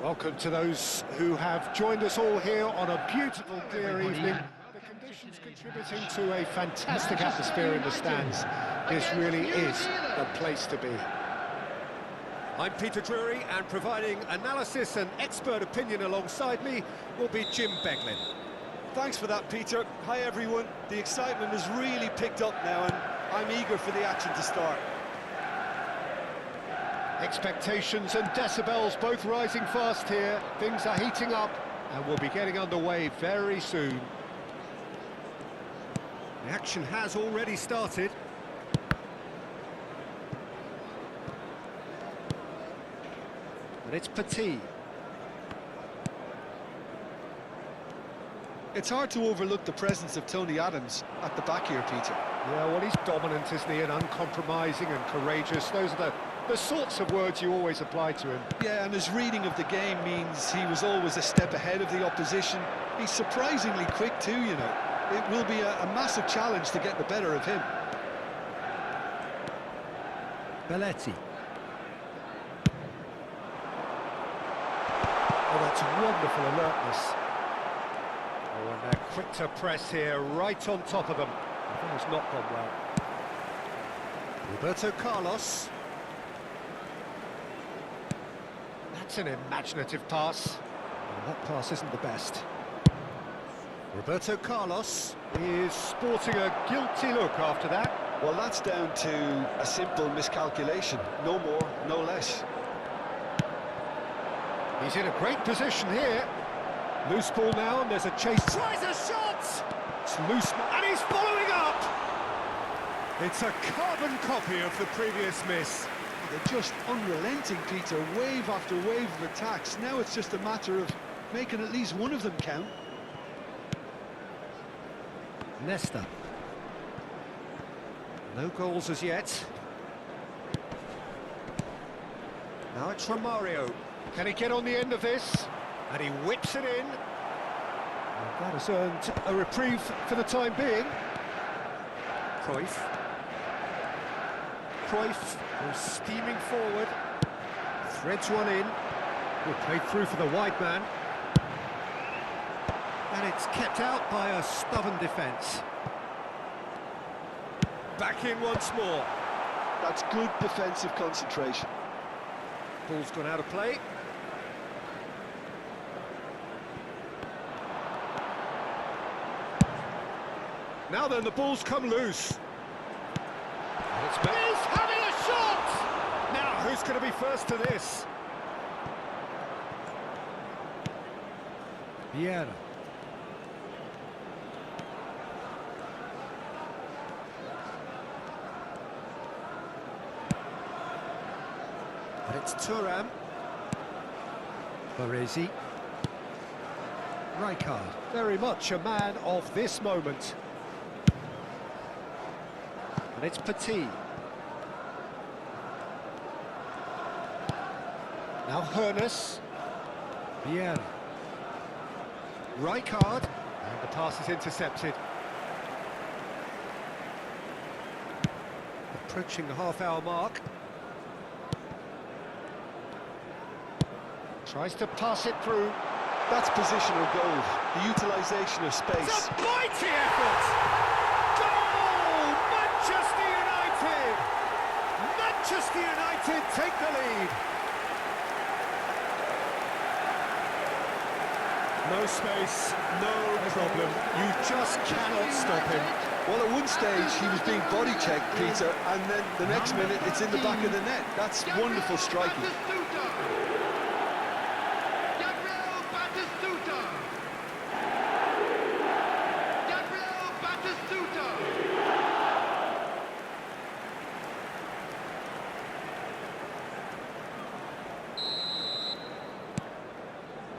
Welcome to those who have joined us all here on a beautiful, clear evening. The conditions contributing to a fantastic atmosphere in the stands. This really is the place to be. I'm Peter Drury, and providing analysis and expert opinion alongside me will be Jim Beglin. Thanks for that, Peter. Hi, everyone. The excitement has really picked up now, and I'm eager for the action to start. Expectations and decibels both rising fast here. Things are heating up, and we'll be getting underway very soon. The action has already started. And it's Petit. It's hard to overlook the presence of Tony Adams at the back here, Peter. Yeah, well, he's dominant, isn't he, and uncompromising and courageous. Those are the sorts of words you always apply to him. Yeah, and his reading of the game means he was always a step ahead of the opposition. He's surprisingly quick too, you know. It will be a massive challenge to get the better of him. Belletti. Oh, that's wonderful alertness. Oh, and they're quick to press here, right on top of them. I think it's not gone well. Roberto Carlos. That's an imaginative pass. Well, that pass isn't the best. Roberto Carlos is sporting a guilty look after that. Well, that's down to a simple miscalculation. No more, no less. He's in a great position here. Loose ball now, and there's a chase. Tries a shot! It's loose, and he's following up! It's a carbon copy of the previous miss. They're just unrelenting, Peter. Wave after wave of attacks. Now it's just a matter of making at least one of them count. Nesta. No goals as yet. Now it's Romario. Can he get on the end of this? And he whips it in. And that has earned a reprieve for the time being. Cruyff. Cruyff goes steaming forward. Threads one in. Good play through for the wide man. And it's kept out by a stubborn defence. Back in once more. That's good defensive concentration. Ball's gone out of play. Now then, the ball's come loose. And it's He's having a shot! Now, who's going to be first to this? Vieira. And it's Thuram. Baresi. Rijkaard, very much a man of this moment. And it's Petit. Now Hoeneß. Vieira. Rijkaard. And the pass is intercepted. Approaching the half-hour mark. Tries to pass it through. That's positional goal, the utilisation of space. It's a mighty effort! Goal! Manchester United! Manchester United take the lead. No space, no problem. You just cannot stop him. Well, at one stage he was being body checked, Peter, and then the next minute it's in the back of the net. That's wonderful striking.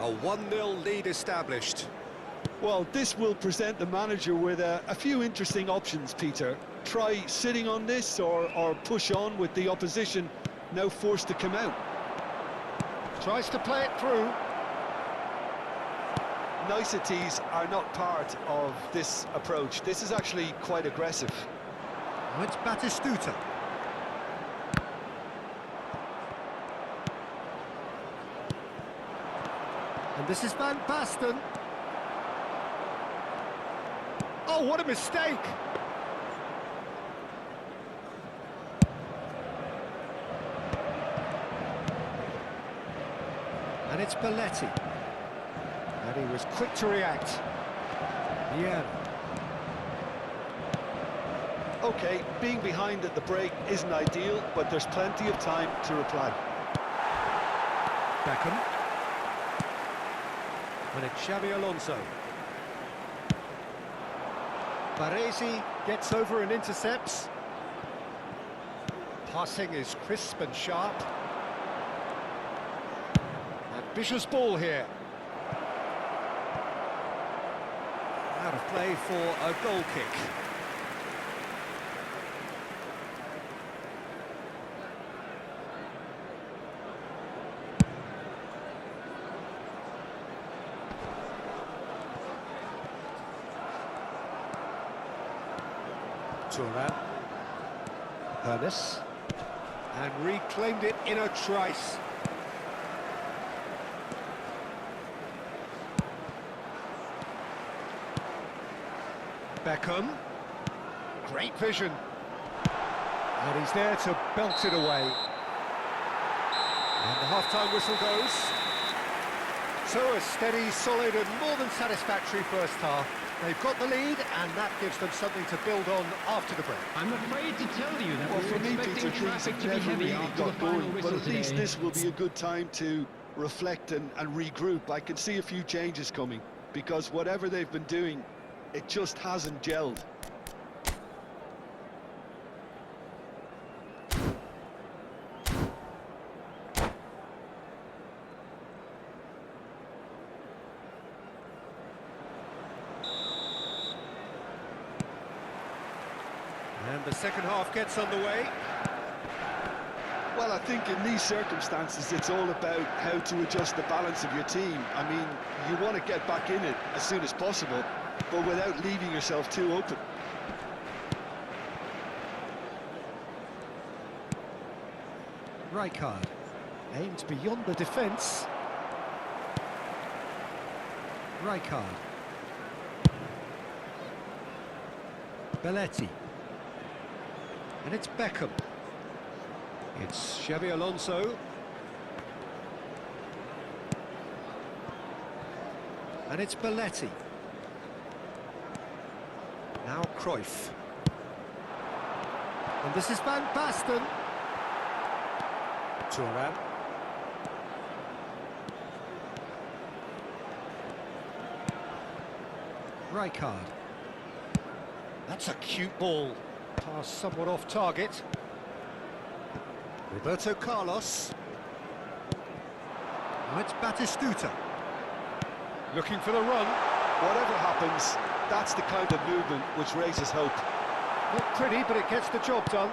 A 1-0 lead established. Well, this will present the manager with a few interesting options, Peter. Try sitting on this or push on with the opposition now forced to come out. Tries to play it through. Niceties are not part of this approach. This is actually quite aggressive. Now it's Batistuta. And this is Van Basten. Oh, what a mistake! And it's Belletti. And he was quick to react. Yeah. OK, being behind at the break isn't ideal, but there's plenty of time to reply. Beckham. And it's Xabi Alonso. Baresi gets over and intercepts. Passing is crisp and sharp. Ambitious ball here. Out of play for a goal kick. Thuram. Hernes. And reclaimed it in a trice. Beckham. Great vision. And he's there to belt it away. And the half-time whistle goes. So a steady, solid and more than satisfactory first half. They've got the lead, and that gives them something to build on after the break. I'm afraid to tell you that Well, for me, expecting Peter, things traffic have to be never heavy really after the got final going, but whistle at least today. this will be a good time to reflect and regroup. I can see a few changes coming, because whatever they've been doing, it just hasn't gelled. And the second half gets underway. Well, I think in these circumstances, it's all about how to adjust the balance of your team. I mean, you want to get back in it as soon as possible, but without leaving yourself too open. Rijkaard aimed beyond the defence. Rijkaard. Belletti. And it's Beckham. It's Xabi Alonso. And it's Belletti. Now Cruyff. And this is Van Basten. Thuram. Rijkaard. That's a cute ball. Pass somewhat off target. Roberto Carlos. Now it's Batistuta. Looking for the run. Whatever happens, that's the kind of movement which raises hope. Not pretty, but it gets the job done.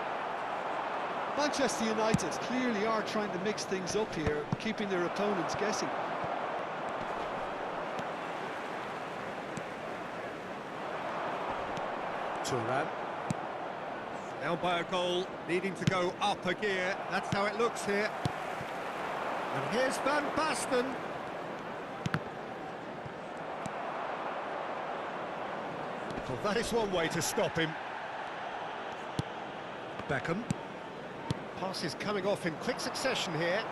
Manchester United clearly are trying to mix things up here, keeping their opponents guessing. Thuram. Down by a goal, needing to go up a gear. That's how it looks here. And here's Van Basten. Well, that is one way to stop him. Beckham. Pass is coming off in quick succession here.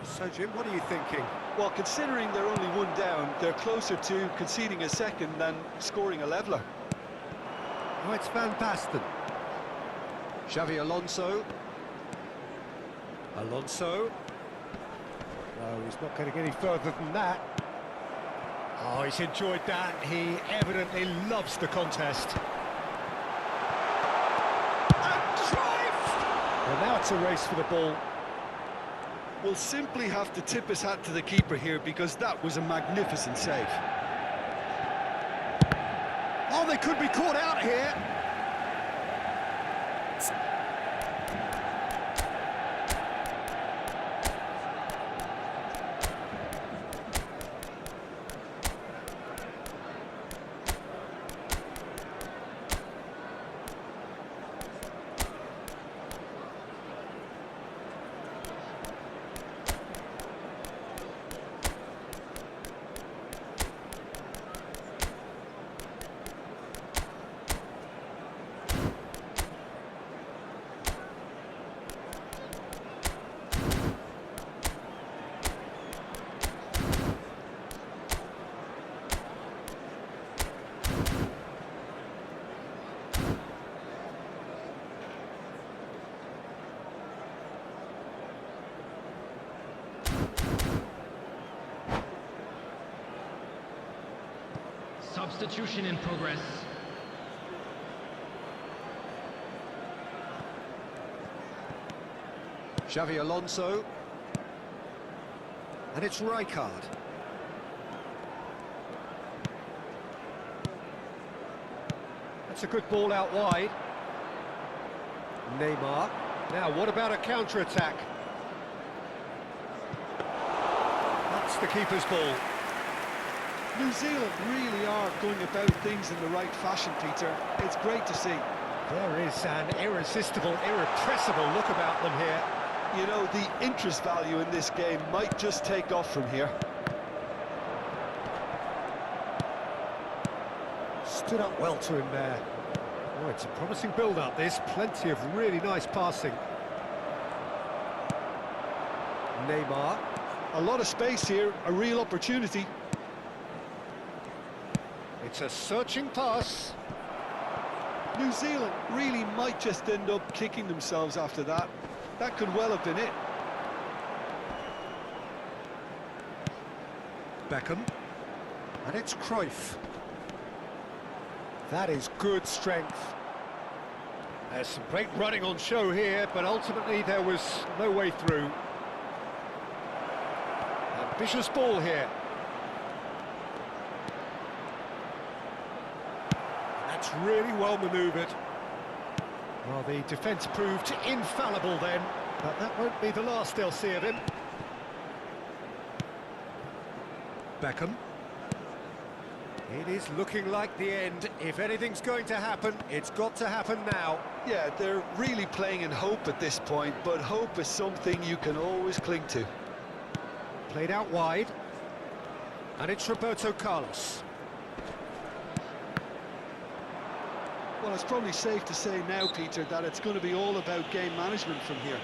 So, Jim, what are you thinking? Well, considering they're only one down, they're closer to conceding a second than scoring a leveller. Oh, it's Van Basten. Xabi Alonso. Alonso. No, he's not going to get any further than that. Oh, he's enjoyed that. He evidently loves the contest. And Cruyff! Well, now it's a race for the ball. We'll simply have to tip his hat to the keeper here, because that was a magnificent save. Oh, they could be caught out here. Substitution in progress. Xavi Alonso. And it's Rijkaard. That's a good ball out wide. Neymar. Now, what about a counter-attack? That's the keeper's ball. New Zealand really are going about things in the right fashion, Peter. It's great to see. There is an irresistible, irrepressible look about them here. You know, the interest value in this game might just take off from here. Stood up well to him there. Oh, it's a promising build-up, this. Plenty of really nice passing. Neymar. A lot of space here, a real opportunity. It's a searching pass. New Zealand really might just end up kicking themselves after that. That could well have been it. Beckham. And it's Cruyff. That is good strength. There's some great running on show here, but ultimately there was no way through. Ambitious ball here. That's really well manoeuvred. Well, the defence proved infallible then, but that won't be the last they'll see of him. Beckham. It is looking like the end. If anything's going to happen, it's got to happen now. Yeah, they're really playing in hope at this point, but hope is something you can always cling to. Played out wide. And it's Roberto Carlos. Well, it's probably safe to say now, Peter, that it's going to be all about game management from here.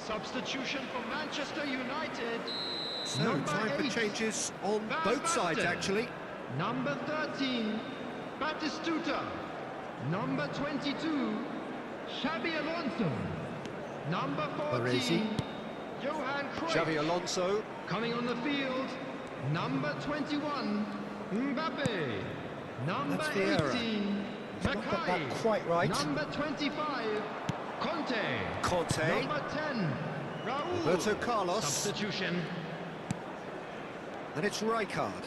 Substitution for Manchester United. So, Number time for 8, changes on Van both sides, Basten. actually. Number 13, Batistuta. Number 22, Xabi Alonso. Number 14, Baresi. Johan Cruyff. Xavi Alonso. Coming on the field, number 21, Mbappe. Number That's Vieira. 18, He's not got that Mackay. quite right. Number 25, Conte. Conte. Number 10, Raul. Roberto Carlos. Substitution. And it's Rijkaard.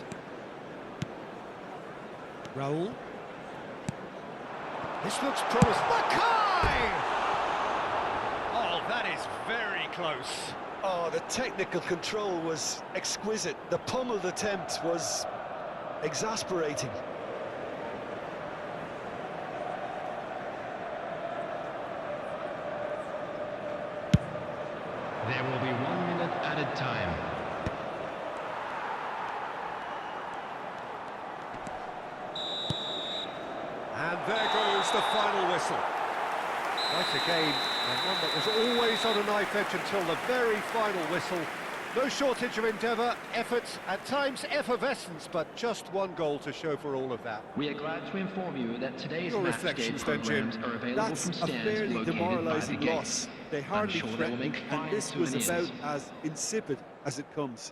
Raul. This looks promising. Mackay! Oh, that is very close. Oh, the technical control was exquisite. The pummeled attempt was exasperating. There will be 1 minute added time. And there goes the final whistle. Quite a game, and one that was always on a knife edge until the very final whistle. No shortage of endeavour, effort, at times effervescence, but just one goal to show for all of that. We are glad to inform you that today's Your matchday reflections then, Jim. programs are available That's from a stands fairly located by the demoralising gate. loss. They hardly sure they will threatened, make and five this was souvenirs. about as insipid as it comes.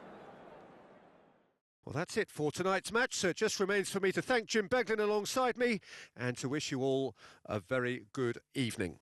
Well, that's it for tonight's match, so it just remains for me to thank Jim Beglin alongside me and to wish you all a very good evening.